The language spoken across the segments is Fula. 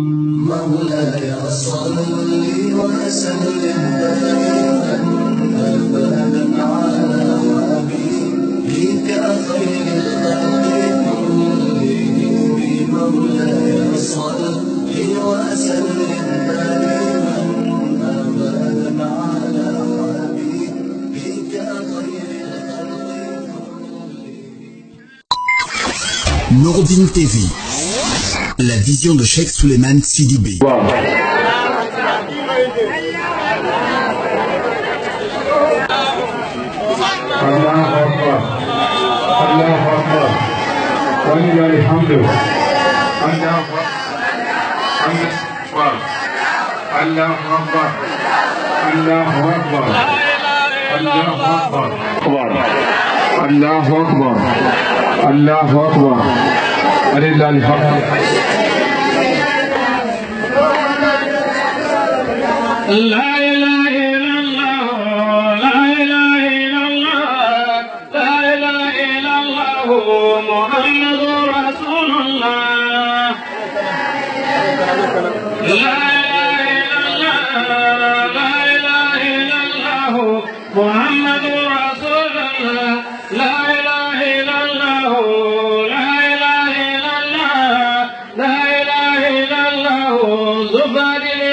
مولاي صل وسلم دائما أبدا على حبيبك خير الخلق كلهم مولاي صل وسلم دائما أبدا على حبيبك خير الخلق كلهم. Nouroudine TV, la vision de Cheikh Souleymane Sidibé. الله أكبر الله أكبر ولله الحمد الله أكبر الله أكبر الله أكبر الله أكبر الله أكبر الله أكبر ولله الحمد. لا إله إلا الله لا إله إلا الله لا إله إلا الله محمد رسول الله لا إله إلا الله لا إله إلا الله محمد رسول الله لا إله إلا الله لا إله إلا الله لا إله إلا الله زبادي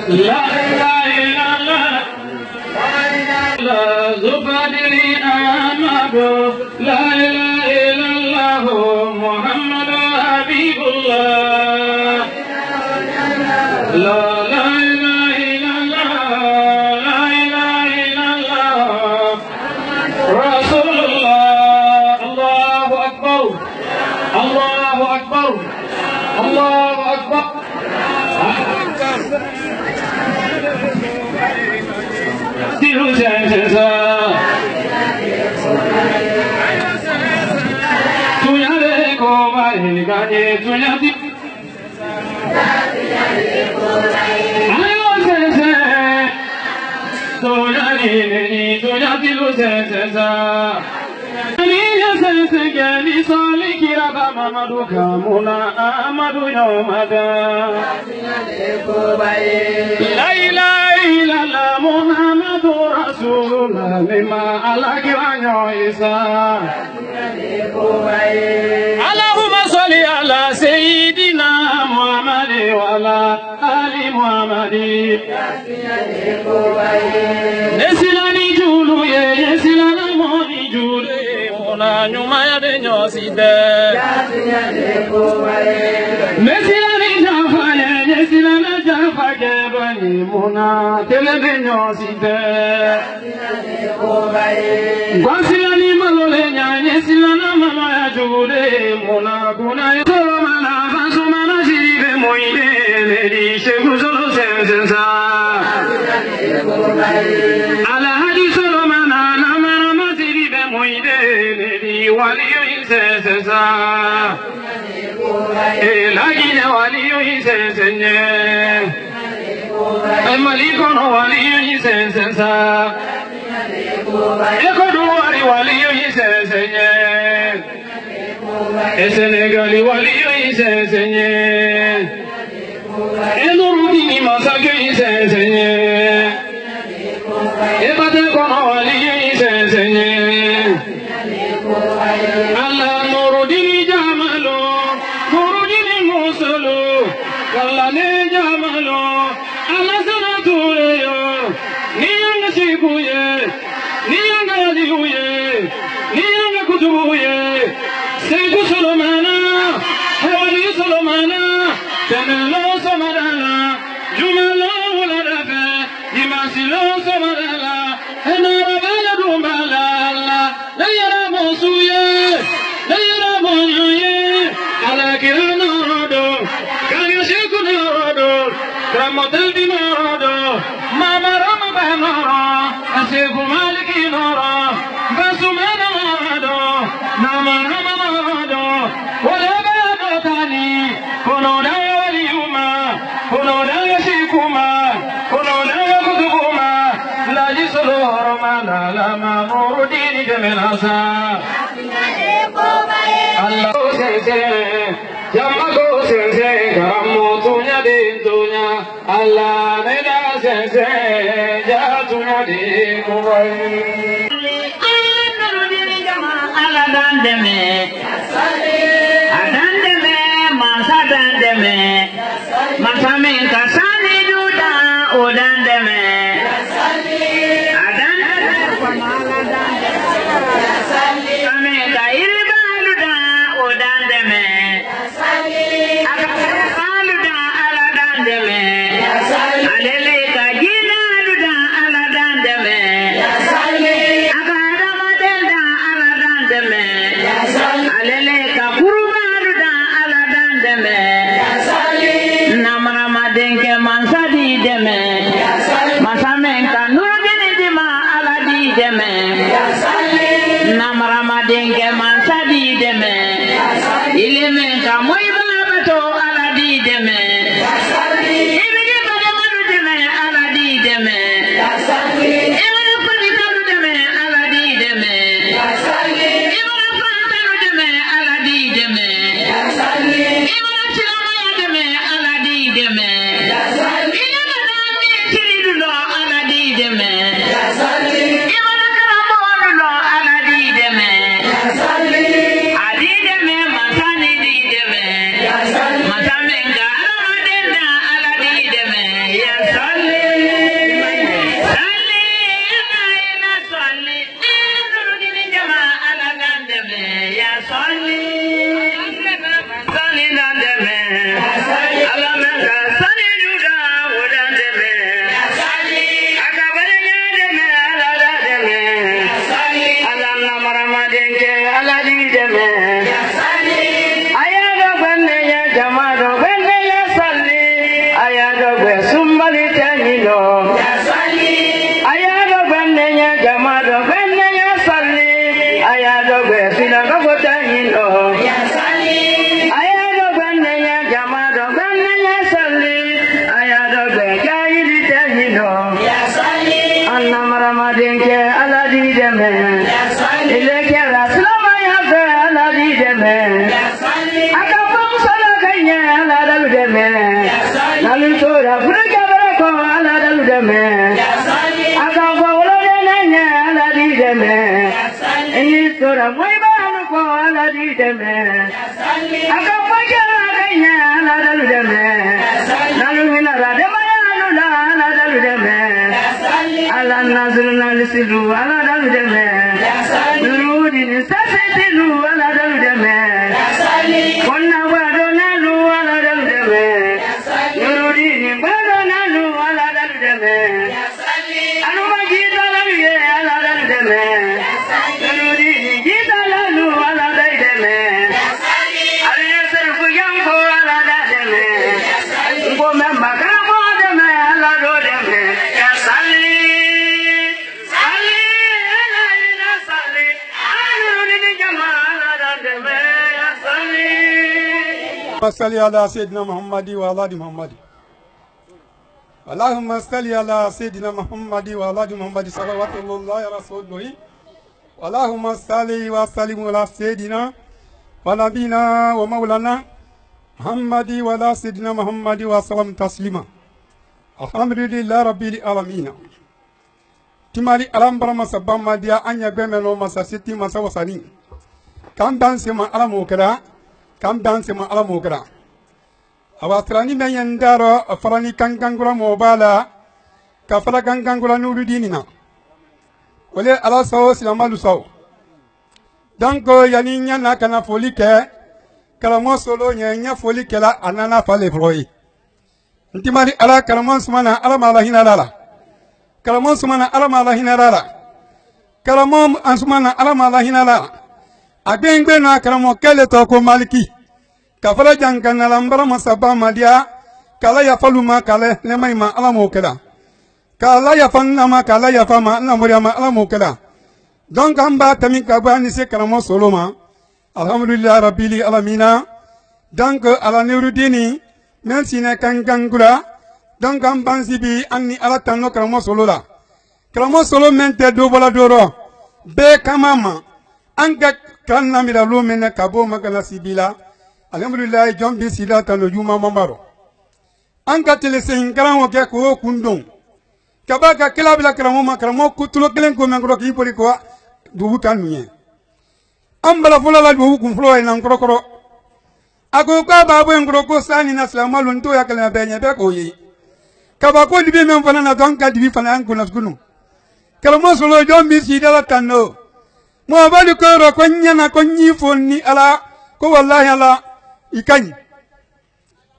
لا إله إلا الله لا زبدني أحمد لا إله إلا الله محمد حبيب الله لا لا إله إلا الله لا إله إلا الله رسول الله الله أكبر الله أكبر الله أكبر. لا إله إلا الله محمد رسول الله لما على كرام عيسى اللهم صل على سيدنا محمد وعلى آل محمد نسلني جولو يسلنا موني جولو منا نيوما يدنيو سيده نسلني جافايا يسلنا جافايا بني منا تلبنيو سيده Gwasirani malole nyanye silana mama ya jure muna kuna yoro mana faso mana shiribe moide ledi sheku solo sensensa ala hadi solo mana namana masiribe moide ledi waliyo insensensa lagine waliyo insensenye malikono waliyo insensensa Ekoduwari waliyo yisesenye Senegali waliyo yisesenye Enurudini masake yisesenye Ebatekono waliyo yisesenye Allah nurudini jamalo Nurudini musolo Kallane jamalo Allah sanatureyo Niyanga shikuye Niyanga yadihuye, niyanga kutubuye, Segu Solomana, Hewali Solomana, Tenelo Somarala, Jumalo Wuladafe, Yimasilo Somarala, Enarabaya Dumbala, Layara Mosuye, Layara Bonye, Alakirana Rodo, Kanyashiku Rodo, Kramoteldi Rodo, Mama Rama Banoro, Asifu Maliki Noro, Basumana Rodo, Nama Rama Rodo, Whatever Tani, Konoda Yuma, Konoda Shikuma, Konoda Kutubuma, Laji Solo Romana Lama Morudi. ni demenasa Allah sense jamma go sense karamu tunya din tunya Allah ne da sense ja tunya din kuwai Allah dan deme adan deme masa dan deme masa men kasani duda odan deme adan pamala dan deme ka irba duda odan deme akalu da ala dan deme alele ka gina duda ala dan deme akada madenda ala dan deme alele ka kurba duda ala dan deme namara madenke mansadi deme masamen ka nurgini dima ala di deme namara madenke mansadi deme ilime ka moy babato ala di deme ibigi badamanu deme ala di deme ibigi paditalu deme ala di deme ibigi fantanu deme ala di deme ibigi silamaya deme ala di deme ibigi dami kiridulo ala di deme ibigi karamonulo ala di deme adi deme masani di deme masamenga alamadenda ala di deme ya salli salli ina salli nurudini jama ala dan deme ya salli salli dan deme alamanga salli duda wodan deme akabalenya deme ala da deme alamna maramadenke ala di deme ayado benne ya jamado benne ya salli ayado be sumbali tanino ayado benne ya jamado benne ya salli ayado be sinaga botanino ayado benne ya jamado benne ya salli ayado be kairi tanino anna maramadenke ala di deme ileke rasulama ya be ala di deme akapam sala kanya ala dalu deme lalu tora furga barako ala dalu deme akafa wala nanya ala di deme ini tora moy banu ko ala di deme akafa kanya ala dalu deme lalu hina radema ala dalu deme ala nazruna lisilu ala dalu deme nurudi nisasitilu ala dalu deme konna wadona lu ala dalu deme nurudi ni badona lu ala dalu deme anuma jita lu ye ala dalu deme nurudi ni jita lu ala dalu deme aliya serfu yango ala dalu deme ngo memba kamo deme ala do deme ya salli salli ala ila salli anurudi ni jama ala dalu deme ya salli صل على سيدنا محمد وعلى ال محمد اللهم صل على سيدنا محمد وعلى ال محمد صلوات الله على رسوله اللهم صل وسلم على سيدنا ونبينا ومولانا محمد وعلى سيدنا محمد وسلم تسليما الحمد لله رب العالمين timali alambara masabba madia anya gbemelo masasiti masawasani kan danse ma alamokara kam danse ma ala mokra awatrani men yandaro farani kankangura mobala ka fara kankangura nuru dinina wala ala sawo silamalu sawo donc yani nyana kana foli ke kala mo solo nya foli kala anana fale froi ntimali ala kala mo sumana ala mala hinala kala mo sumana ala mala hinala kala mo ansumana ala mala hinala agbengbe na karamo kele to ko maliki kafala jangana lambara masaba madia kala ya faluma kala lemaima ala mokela kala ya fanna ma kala ya fama na muriama ala mokela donc amba tami kabani se karamo soloma alhamdulillah rabbil alamin donc ala nurudini merci na kangangula donc ambansi bi anni ala tanno karamo solola karamo solo mente do bola doro be kamama anga kanna mira lumene kabo magala sibila alhamdulillah jombi sila tano juma mamaro anga tele sen garango ke ko kundon kabaka kila bila karamo kutulo kelen ko mangro ki pori ko dubu kanuye ambala fola la dubu kun flo ina ngro ako ka babu ngro ko sani na salama lunto ya kala benye be ko yi kabako dibi men fana na don ka dibi fana an kuna skunu karamo solo jombi sila tano mo bali ko ro ko nyana ko nyi fonni ala ko wallahi ala ikany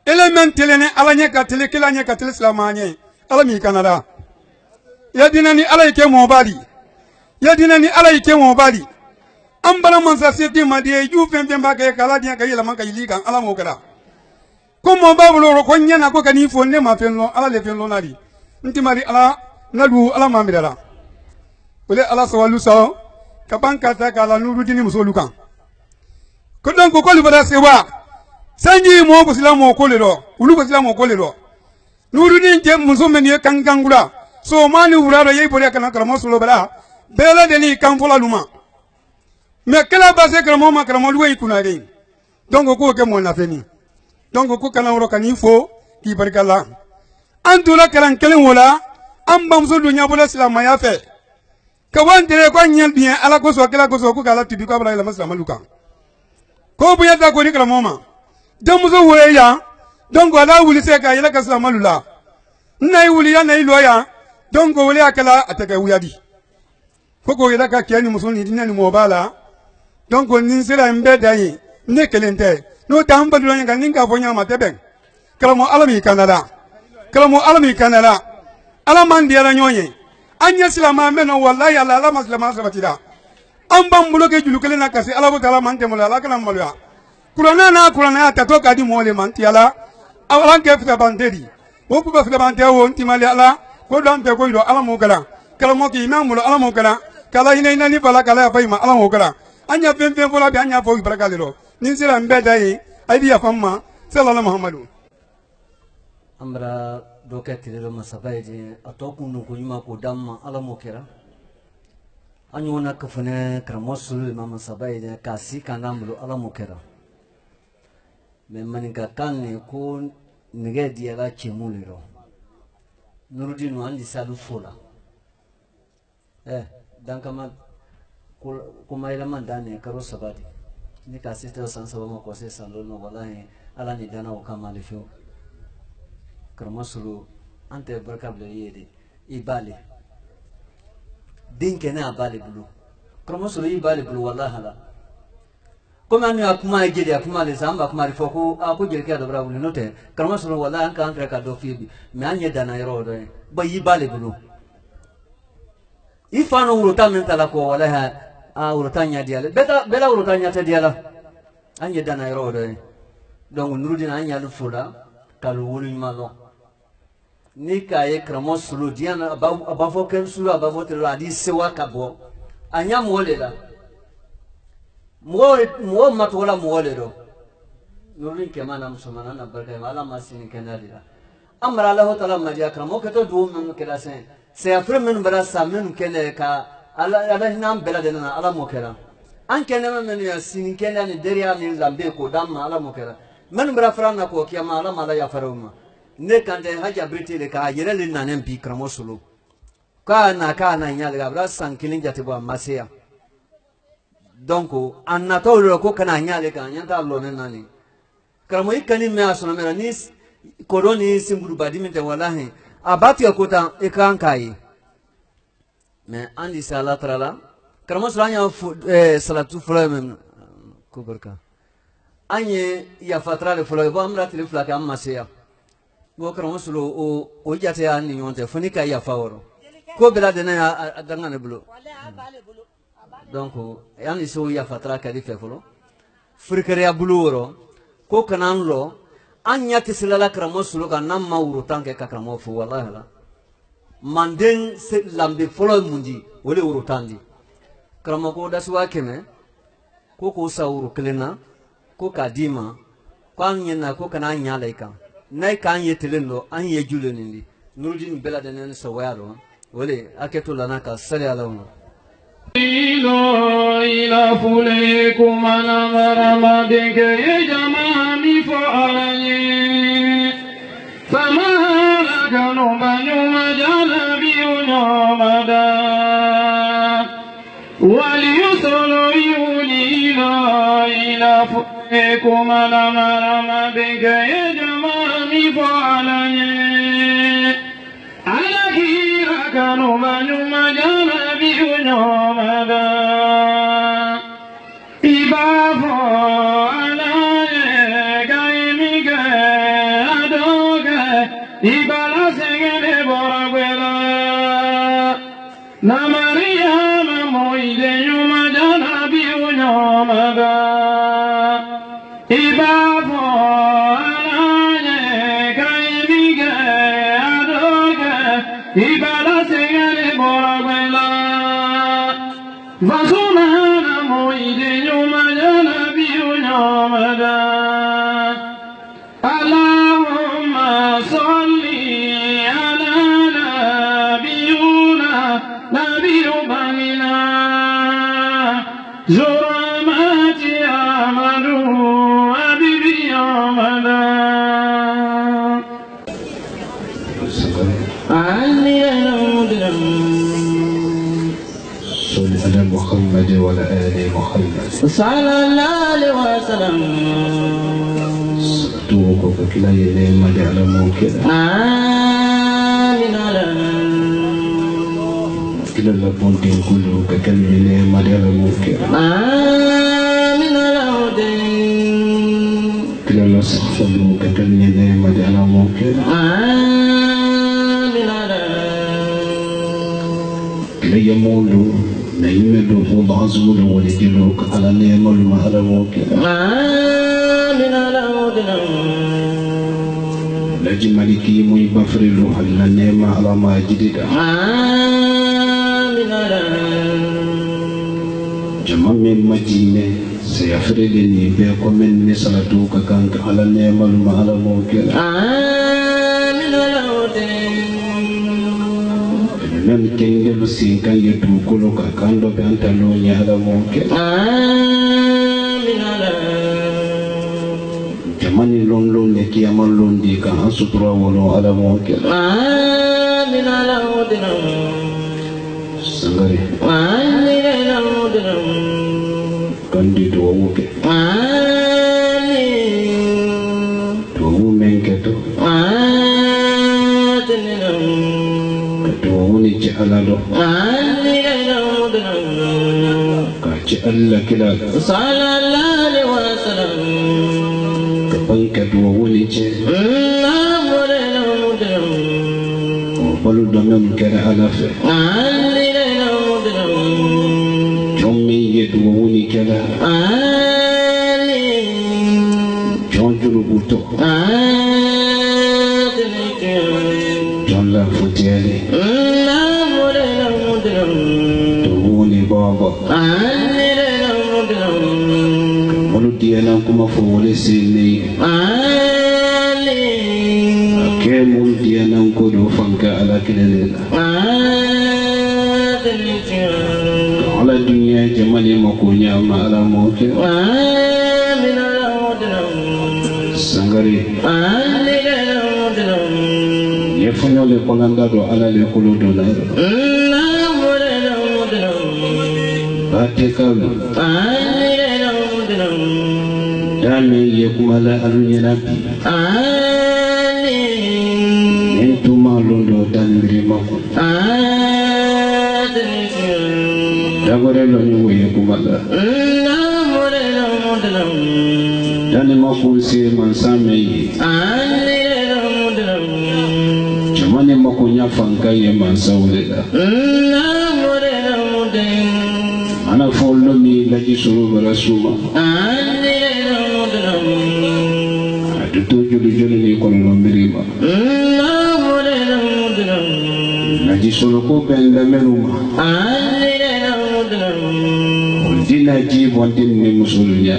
element telene ala nya ka tele kila nya ka tele salamanye ala mi kanada yadina ni ala yake mo bali yadina ni ala yake mo bali ambala man sa seti madiye ju fembe mbake kala dia kayela man kayili kan ala mo kala ko mo babulo ro ko nyana ko kani fonne ma fenlo ala le fenlo nari nti mari ala nadu ala ma midala wala ala sawalu saw kabanka ta kala nuru dini musolukan ko don ko li bada sewa sanji mo ko silamo ko le do ulu ko silamo ko le do nuru dini je musumen ye kangangula so mani wurado yey bori kana karamo solo bala bela de ni kan fola luma me kala base karamo luwe kuna re donc ko ke mo na feni donc ko kana woro kan info ki barkala andula kalan kelen wala am bam so dunya bola silama ya fe ka wandere ko nyel bien ala ko so kala ko so ko kala tibi ko bala la maslama luka ko bu yadda ko ni karamo ma dan muso wure ya donc ala wuli se ka yela ka silama lula nay wuli ya nay loya donc wole akala ataka wuyadi koko yela ka kiani musoni dinani mobala donc ni sira mbe dai ne kelente no tamba dunya kan ninga fonya mateben kalamo alami kanala alaman diara nyonye anya silama meno wallahi ala alama silama sabatida amba mbuloke julukele na kasi alabo tala mante mola ala kana molya kurana ya tatoka di mole manti ala alanke fita bandedi wo ku ba fita bande wo ntimali ala ko dan te ko do ala mo kala mo ki imam lo ala mo kala ina ni bala kala ya faima ala mo kala anya fem fola bi anya fo baraka le do ni sira mbe dai ai ya famma sallallahu muhammadu amra dokati le masabaje atoku no ko yuma ko damma ala mo kera anyona kafune kramosul mama sabaje kasi kanamlo ala mo kera me maninga kanne ko nigedi ala chemuliro nurudinu andi salu fola dan kama kuma ila mandane karo sabati ni kasita sansa mo ko se salo no wallahi ala ni dana o kama le fio karmasulu ante barkable yede ibale dinke na bale bulu karmasulu ibale bulu wallahi ala kuma ni akuma gede akuma le samba akuma rifoko ako jere ka dobra bulu note karmasulu wallahi an kan ka do fi me anye dana yoro do ba ibale bulu ifano urota mentala ko wallahi urotanya diale bela urotanya ta diala anye dana yoro do donc nurudina anya lu fuda kalu wulu malo ni kaye karmasulu diana abafo ken sulu abafo te radi sewa kabo anya molela mo matola molero nurin kemana musumana na barka ala masini kenadira amra allah taala madia kramo keto du men kela se afre men bara samen kene ka ala nam bela dena ala mokera an kene men ya sini kene ni deria ni lambe ko damma ala mokera men bara frana ko kiyama ala mala ya faruma ne kande haja briti le ka yere le nanem bi kramo sulu kana nyale gabra sankilin jatibo masia donc anatolo ko kana nyale ka nyanta lo nani kramo ikani me asona mera ni koroni simburu badimite wallahi abati akota ekankai me andi sala trala kramo sulanya salatu fulay kubarka anye ya fatrale fulay bo amra tele fulaka amasiya go kramo sulu o jate ya ni yonte funika ya fawro ko bela de na dangane bulo donc yani so ya fatra kadi fefolo frikere ya buluro ko kananlo anya tisilala kramo sulu ka namma uru tanke ka kramo fu wallahi la manden se lambe folo mundi wole uru tandi kramo ko daswa keme ko sauru klena ko kadima ko anyena ko kana nyalaika nay kan yetelendo an ye julenindi nurudin bela denen so walo wole aketo lana ka sale alawno إلى فليكم أنا مرمدك يا جمامي فأرني فما لك نبن مجال بينامدا وليصل يولي إلى فليكم أنا مرمدك يا جمامي فأرني على كيرك نبن مجال بينامدا Ibafo alaye gaimige adoge ibala sengene boragwela na Maria moide yuma jana biunyamaga Ibafo alaye gaimige adoge ibala sengene boragwela Vasumana moide yuma jana biunyamaga Allahumma salli ala nabiyyu banina Zuramati amanu abibi amana Ali al-mudlam صل على محمد وعلى آل محمد صلى الله عليه وسلم توقف كلا يلي مدى على موكد آمين على كلا لبنتين كله كلا يلي مدى على موكد آمين على ودين كلا لصحفه كلا يلي مدى على موكد آمين على كلا يمولو نيمدو فوض عزول ولدلوك على نعم المهرموك آمين على ودين لجمالكي مي بفرلو على نعم على ما جديد آمين على جمع من مدينة سيفرلني بيكم من نسلتوك كانك على نعم المهرموك آمين على ودين même kenge lu sinka yetu kolo ka kando be antalo nyala moke amina jamani londo ne kiyama londi ka hasutura wolo ala moke amina la odina sangare amina la odina kandi do woke amin do menketo atinina woni ci alalo ka ci Allah kila sallallahu alaihi wasallam ka banka do woni ci balu do mem kera ala fe jommi yedu woni kala jonjulu buto jonla futele woni baba wolu diana kuma fo wole sini ke mul diana ko do fanka ala kilela ala dunya jamali mako nyama ala moke sangari yefanyo le kolanda do ala le kuludo na Batekalu Dami yekumala alunyera Entuma londo tanbiri mako Dagore lonyo yekumala Dani mako si mansame yi Jamani mako nyafanka ye mansawulela Ana follow me like you so rasuma. To do you usually call on Mirima. Naji solo ko benda meruma. Dina ji wantin ni musulunya.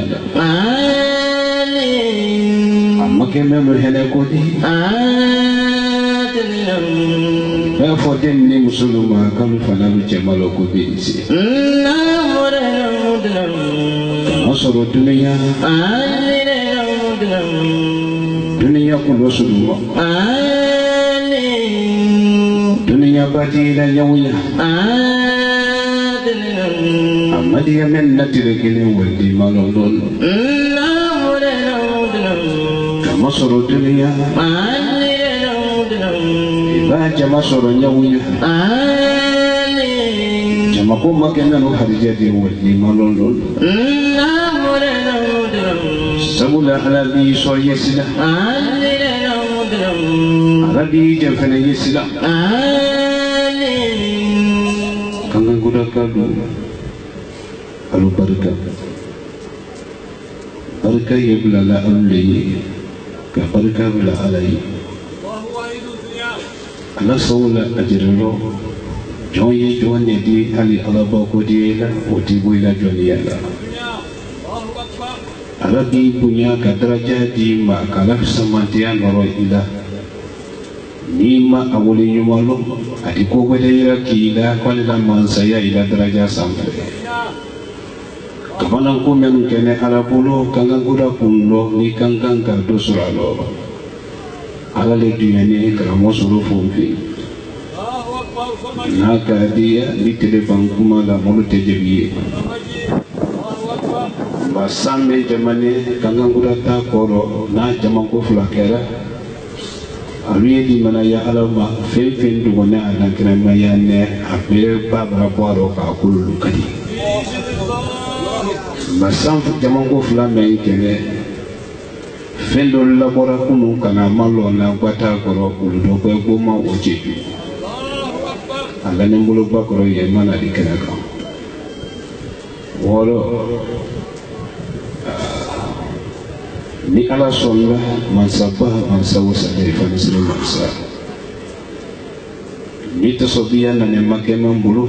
Amma kemelo hele ko di. ya fo den ni musulma kan fana bi jamalo ko bi si masoro dunia dunia ko musulma dunia bati la yawya amadi men natire kini wadi malondon masoro dunia ba jama soro nyawunya jama ko makena no harija de wadi malondon sabula ala bi so yesila arabi jafana yesila kanga guda kadu alu barka barka yebla la amli ka barka bila alai ala sawla ajrelo joye jone di ali ala bako di la oti boila joni yalla ala di punya kadraja di ma kala samantian noro ila ni ma awuli nyumalo adi ko wede ira kila kwale la mansaya ila daraja sampai kapanan ko men kene ala pulo kanga guda kunlo ni kangkang ka dosuralo ala le dunyane karamo suru fumfi naka dia ni telefon kuma la mulu tejebiye basame jamane kanga guda ta koro na jaman ko fulakera aluye di mana ya alama fen du wona adan kana mayane abe babra boro ka kullu kadi basam jaman ko fulame kene fendo labora kunu kana malo na kwata koro uludo ko goma ojeju alane mbulo bakoro ye mana dikena ka woro ni ala songa mansaba mansawusa de fanisru mansa ni tasobiya na ne makema mbulu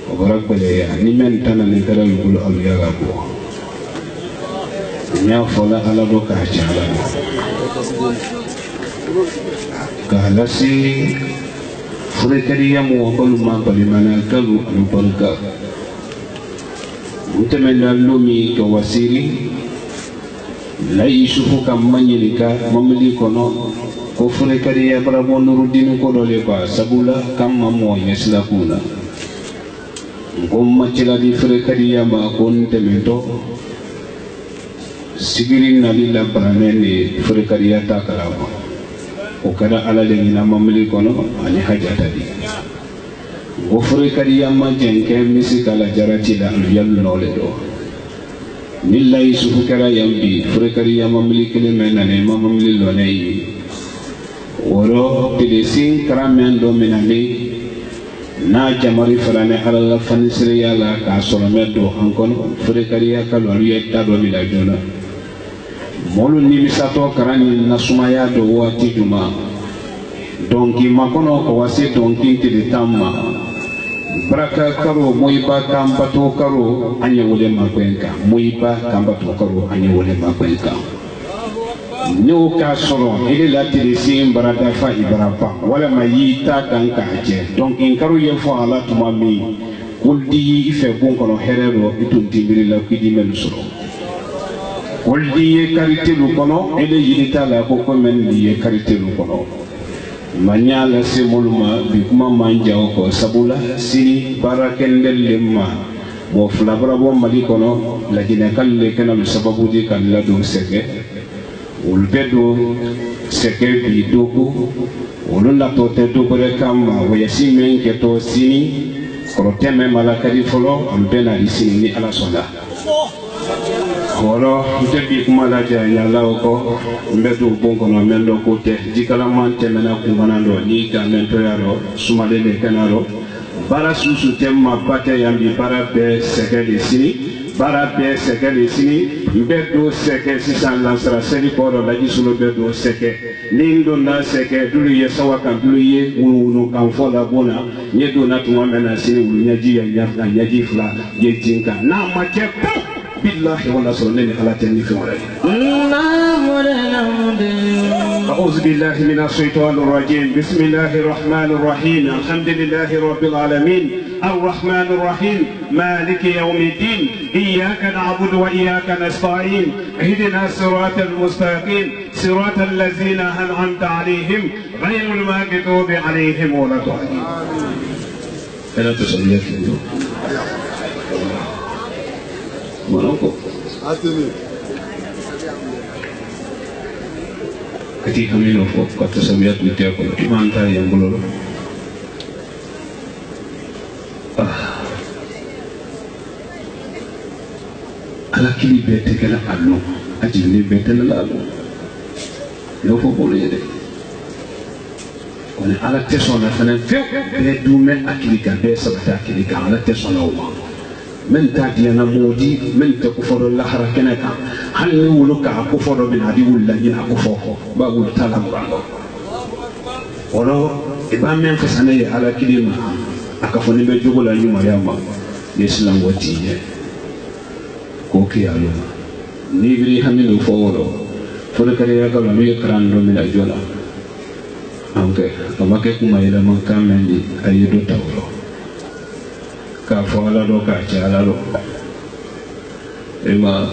obarak bele ya ni men tanane kara mbulu alu ya gabo nya fola ala do ka chala kala si furikariya mu ko ma balimana kalu alu barka mutamenda lumi ka wasiri la isufu kam manyilika mamli kono ko furikariya barabo nurudin ko dole ba sabula kam mamo yeslakuna ngomma cila di furikariya ma kon temento sigirin nalila paranene furikariya takalama o kada ala le ngina mamli kono ani hajata di o furikariya ma jenke misikala jarati la yallu nole do nillahi sufu kara yambi furikariya mamli kele menane mamli lonei woro tidesin karamen do menane na jamari farane ala fanisre yala ka solomedo hankono furikariya kalwalu yetta do bila jona molu ni misato karani nasumaya do wati juma donki makono ko wase donki tide tamma braka karo moiba kambato karo anya wole makwenka moiba kambato karo anya wole makwenka no ka solo ile la tide sim barada fa ibarapa wala mayita kanka je donki karo ye fo ala tumami kuldi ife gonkono herero itunti birila kidi melusoro Oldi ye karite lu kono ele yilita la ko men ye karite lu kono manya la se moluma bi kuma manja ko sabula sini barakendel lemma bo flabra bo mali kono la dina kalle kana lu sababu di kan la do seke ul bedo seke bi doku ulun la to te do bere kam wa yasimen ke to sini ko teme malakari folo am bena di sini ni ala sonda woro debi kuma la ja lawo ko mbedu bonko no mendo ko te jikala man temena ku manando ni ka mento yaro sumalele kanaro bara susu temma pate yambi bara be sekeli sini bara be sekeli sini mbedu seke sisan lansara seli koro la jisulo bedu seke nindo na seke dulu ye sawa kan dulu ye wunu kan fola bona nyedo na tuma mena sini wulu nyaji ya nyafna nyaji fla ye jinka na makepo billahi wala sallallahu alaihi wa sallam. أعوذ بالله من الشيطان الرجيم بسم الله الرحمن الرحيم الحمد لله رب العالمين الرحمن الرحيم مالك يوم الدين إياك نعبد وإياك نستعين اهدنا الصراط المستقيم صراط الذين أنعمت عليهم غير المغضوب عليهم ولا الضالين. ألا تصلي في Morocco. Kati kami nofo kata sabiat bitia ko manta yang bulolo. Ala kili bete kala allo, ajili bete la allo. Nofo bolo yede. On ala tesona fana fe be dume akilika be sabata akilika ala tesona uma. من تاتينا مودي من تكفر الله حركناك هل نقولك أكفر من هذه ولا ين أكفر بقول تلام رانو ولو إبان من فسنة على كلمة أكفرني بجوغل أيوم ياما يسلم وتيه كوكي أيوم نيجري همين وفورو فركري أكل مية كران من أجولا أوكي أما كم يلا من كامل أيدو تاولو ka fo ala do ka ci ala do e ma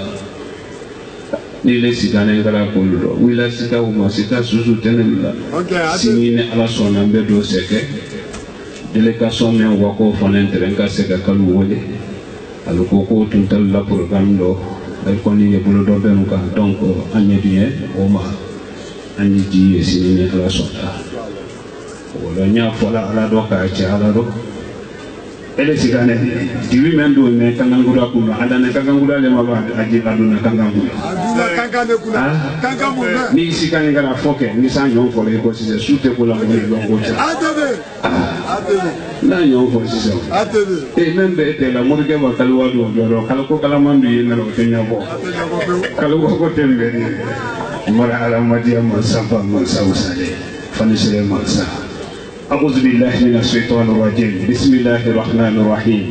ni le sikane kala ko do wila sika o ma sika susu tenela sini ne ala sona be do seke délégation men wa ko fonentere ka seka kalu wole ala ko ko tuntal la programme do ay ko ni e bulo do be ka donc anye bien o ma anye di sini ne ala sona wala nya fola ala do ka ci ala do ele sigane diwi mendo ne kangangura kuno adana kangangura le maba aji aduna kangangura kangane kuna kangamu ni sigane gara foke ni sa nyon fo le ko si sute ko la mo lo ko cha atebe na nyon fo si so atebe e membe te la morge ba kalwa do do kala ko kala mandu yena ro te nyabo kala ko tembe ni mara ala madiya ma samba ma sausale fanisere ma sa. أعوذ بالله من الشيطان الرجيم بسم الله الرحمن الرحيم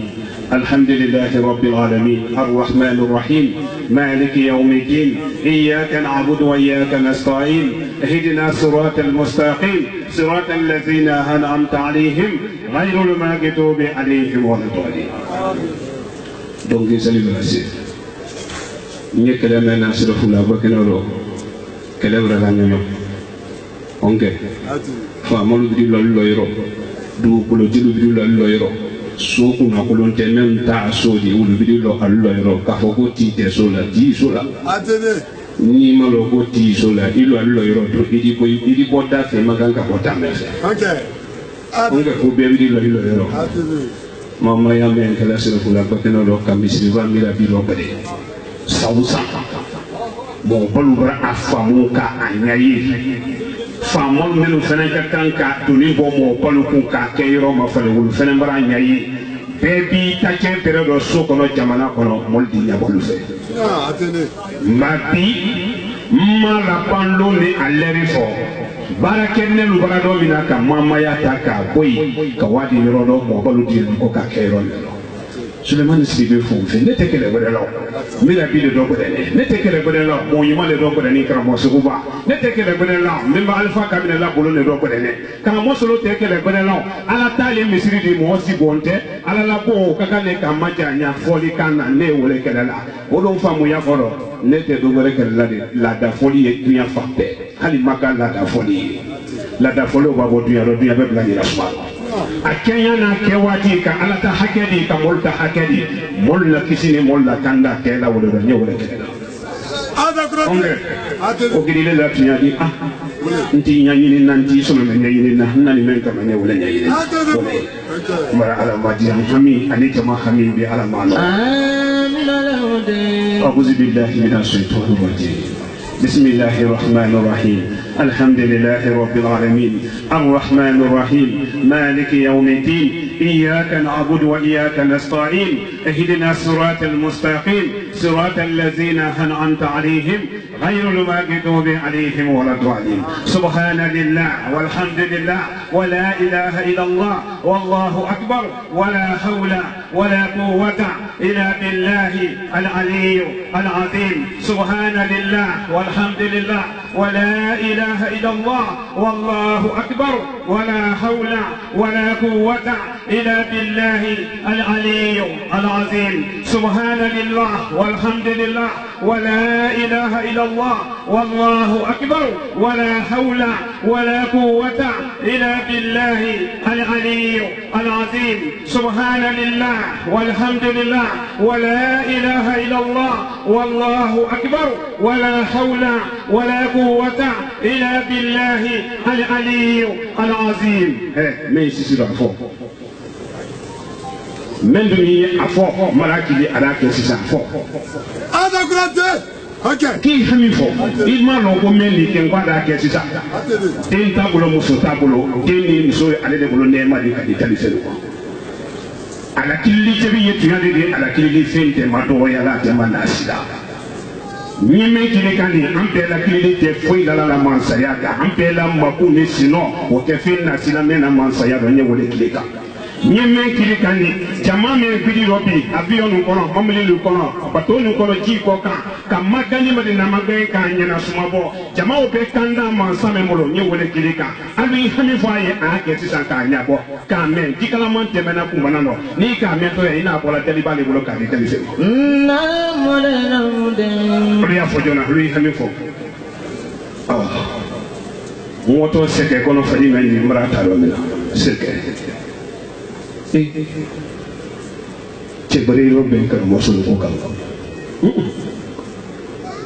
الحمد لله رب العالمين الرحمن الرحيم مالك يوم الدين إياك نعبد وإياك نستعين اهدنا الصراط المستقيم صراط الذين أنعمت عليهم غير المغضوب عليهم ولا الضالين. Donc salut ñe kele mena sira fula bakeno kele wala ñoño onke fa molu di loyro du ko lo jilu di loyro so ko na ko lon temen ta so di ulu di lo loyro ka fo ko ti te so la di so la atene ni malo ko ti so la ilo loyro to idi ko da fe maganga ko ta me okay onke ko be di loyro atene mama ya men kala sira fula bakeno lo kamisi va mira bi lo bade sausa bon balubra afamu ka anyayi famol menu fana ka kan ka tuni bo mo paluku ka ke yoro ma fale wulu fana bara nyayi bebi ta ke tere do so kono jamana kono moldi nya bolu fe atene mabi mala pando ni aleri fo barakenne lu bara do bina ka mama ya ta ka boy ka wadi yoro do mo balu di ko ka ke yoro Suleiman sibe fo fe ne tekele bode law mila bi de do bode ne tekele bode law mo yima le do bode ni kra mo suba ne tekele bode law memba alfa kabine la bolo ne do bode ne kama mo solo tekele bode law ala tali misiri di mo si bonte ala la bo kaka ne ka majanya foli kana ne wole kele la o do famu ya foro ne te do bode kele la de la da foli e tuya fakte hali maka la da foli o ba bo tuya do tuya be bla ni la suma akenya na kewati ka alata hakedi ka molta hakedi molla kisini molla kanda kela wala do nyewle kela ada onge o gidile la tinyadi nti nyanyini nanti solo nyanyini na nani men ka nyewle nyanyini mara ala madiya hami anita ma hami bi ala ma a'udhu billahi minash shaitanir rajim بسم الله الرحمن الرحيم الحمد لله رب العالمين الرحمن الرحيم مالك يوم الدين إياك نعبد وإياك نستعين اهدنا الصراط المستقيم صراط الذين أنعمت عليهم غير المغضوب عليهم ولا الضالين. سبحان لله والحمد لله ولا إله إلا الله والله أكبر ولا حول ولا قوة إلا بالله العلي العظيم. سبحان لله والحمد لله ولا إله إلا الله والله أكبر ولا حول ولا قوة إلا بالله العلي العظيم. سبحان لله والحمد لله ولا إله إلا الله والله أكبر ولا حول ولا قوة إلا بالله العلي العظيم. سبحان لله والحمد لله ولا إله إلا الله والله أكبر ولا حول ولا قوة إلا بالله العلي العظيم. من سيسير أفو من دنيا أفو مراكلي أراكي سيسا أفو هذا كله k'i hami fɔ i ma dɔn ko mɛ nin kɛ n k'a d'a kɛ sisan den t'a bolo muso t'a bolo den ni muso ye ale de bolo nɛɛma de ka di talisɛli kɔ a la kilili jɛbi ye tunya de ye a la kilili fɛn tɛ ma dɔgɔya la a tɛ ma naasi la ɲɛmɛ kile kan nin an bɛɛ la kilili tɛ foyi la la mansaya kan an bɛɛ la mako ni sinɔ o tɛ fɛn nasi la mɛ na mansaya dɔn n ye wele kile kan ɲɛmɛ kile kan nin jama min biri dɔ bi avion nin kɔnɔ mɔbili nin kɔnɔ bateau nin kɔnɔ ji kɔ kan ka magani ma de namagɛn k'a ɲɛna suma bɔ jamaw bɛ kan da mansa min bolo n ye wele kile kan hali ni hami fɔ a ye a y'a kɛ sisan k'a ɲɛbɔ k'a mɛn jikalaman tɛmɛna kumana nɔ n'i k'a mɛn tɔ ye i n'a bɔra dali b'ale bolo k'a di dali se ma. o de y'a fɔ joona olu ye hami fɔ mɔtɔ sɛgɛ kɔnɔ fali mɛ nin mara ta yɔrɔ min na sɛgɛ cɛbari yɔrɔ bɛn karamɔgɔ sɔrɔ ko kan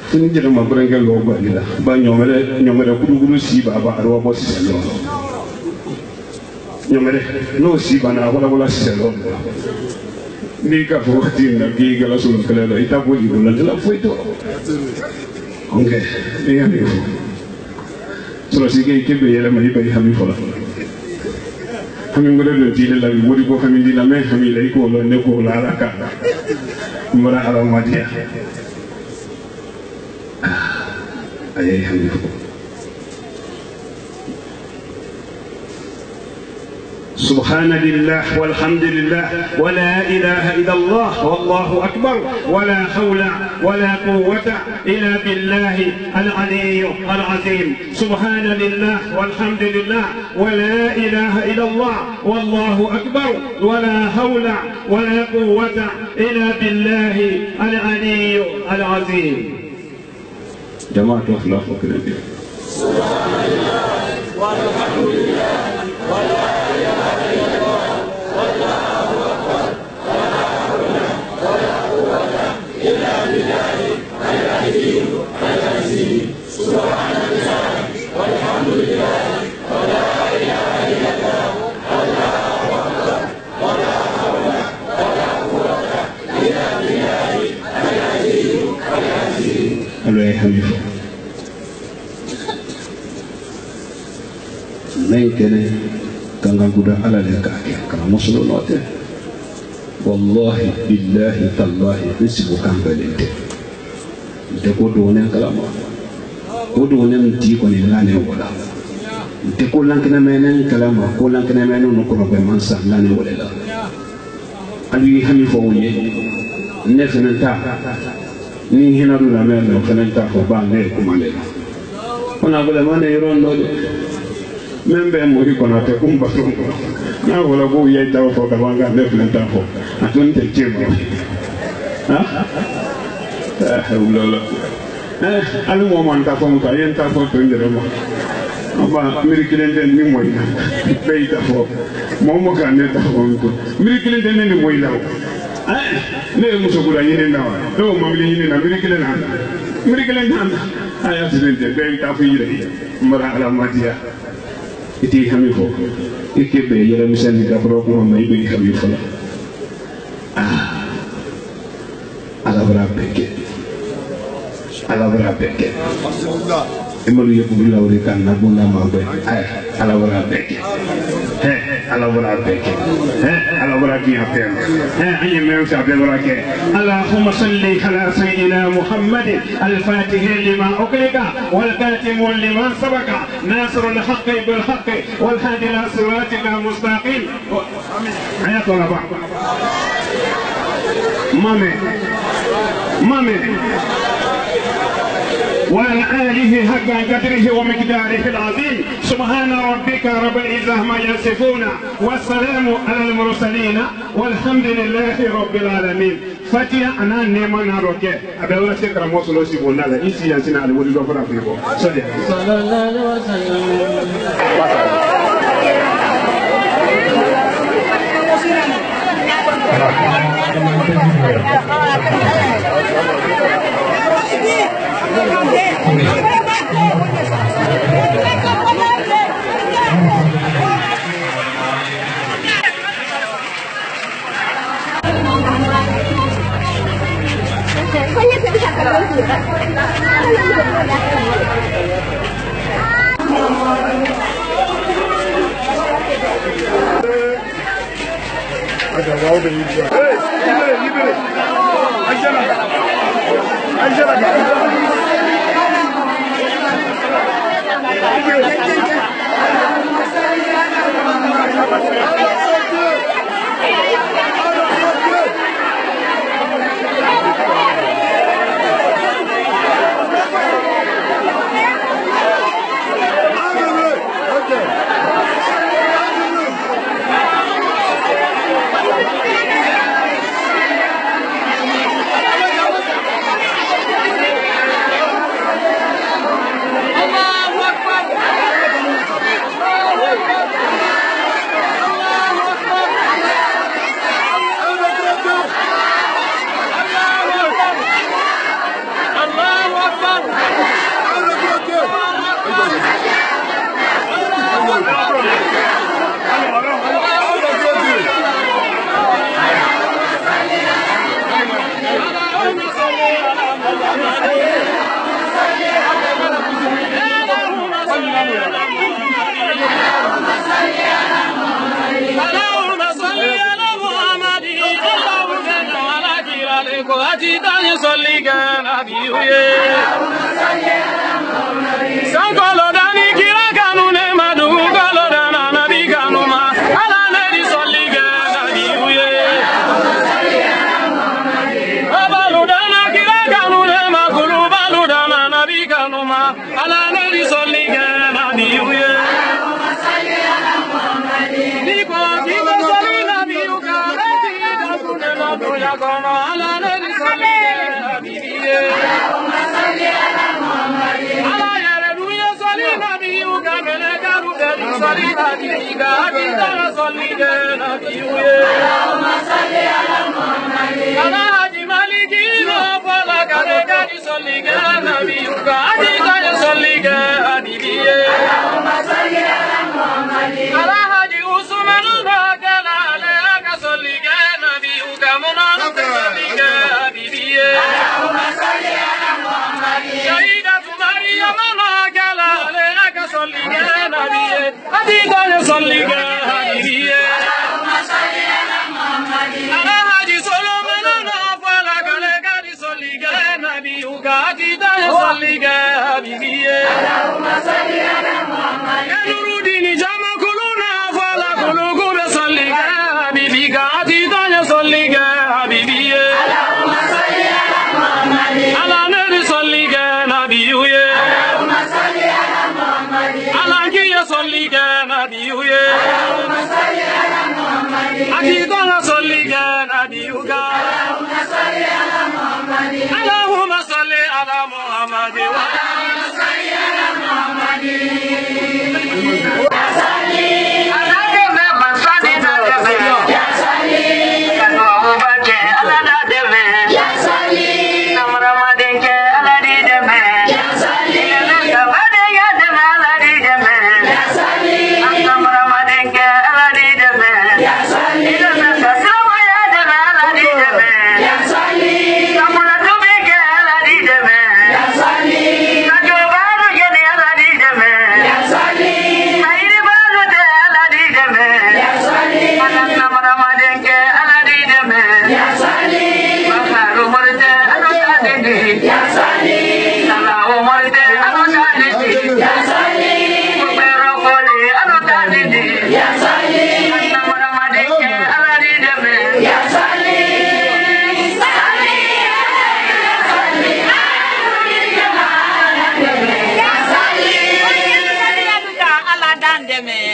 fini jɛnɛma bɛrɛnkɛ lɔ bali la ba ɲɔmɛrɛ kurukuru si b'a ba arwa bɔ sisan lɔ ɲɔmɛrɛ n'o si banna a wala sisan lɔ n'i ka fɔ waati min na k'i gala sɔrɔ kɛlɛ la i t'a bɔ i bolo la ne la foyi tɔ ok i y'a min fɔ sɔrɔsi kɛ i kɛ bɛ yɛlɛma i bɛ i hami fɔlɔ hami ngore do tile la wodi ko hami dina me hami lay ko lo ne ko la ala ka mara ala madiya ay hami ko سبحان لله والحمد لله ولا إله إلا الله والله أكبر ولا حول ولا قوة إلا بالله العلي العظيم. سبحان لله والحمد لله ولا إله إلا الله والله أكبر ولا حول ولا قوة إلا بالله العلي العظيم. جماعة أخلاق وكلام سبحان الله والحمد لله ولا إله إلا الله والله أكبر ولا حول ولا قوة إلا بالله العلي العظيم. سبحان الله والحمد لله ولا إله إلا الله والله أكبر ولا حول ولا قوة إلا بالله العلي العظيم. الله يحميه نيكني كان غودا على الكاكي كان مسلم نوتي والله بالله تالله نسبو كان بلنت دكو دونن كلام ko do nem ti ko ni lane wala te ko lankana menen kalama ko lankana menen no ko be man sa lane wala la ali hami fo wonye ne fenanta ni hinadu la menen fenanta fo ba ne ko male ona ko le mane yoron do membe muri kono te kumba tungo na wala bo ye taw fo ka wanga ne fenanta fo atun te chemo hawla alu mo man ta fo ta yen ta fo to ndere mo aba miri kilenten ni moy na be ta fo mo mo kan ne ta fo ko miri kilenten ni moy law ne muso kula yene na wa do mo mi yene na miri kilenten aya sidente be ta fo yire mara ala madiya iti hami fo ikebe yere misani ka bro ko may be hami fo ala bra beke ala bra beke emalu yëpp bu lawri kan nag mun naa maa koy ala war a bekke ala war a bekke ala war a biya pen ayi men sa be war a ke allahumma salli ala sayyidina muhammadin al-fatih lima uqlika wal katim lima sabaka nasr al-haqq bil haqq wal hadi ila siratika mustaqim ayat wala ba mame وعلى آله حق قدره ومقداره العظيم سبحان ربك رب العزة ما يصفون والسلام على المرسلين والحمد لله رب العالمين فتيا أنا نيمان روكي أبدا سكر موسى سيبونا لا إيسي يانسينا على مولد وفرا فيبو صلى الله عليه Yes,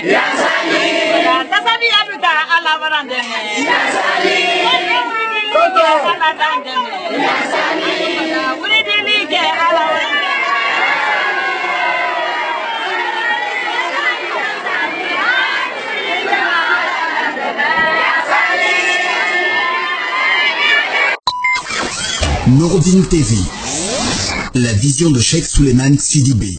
Tasabi abuta ala barandeme. Toto ala dandeme. Wuri dili ke ala. Nourdine TV, la vision de Cheikh Souleymane Sidibé.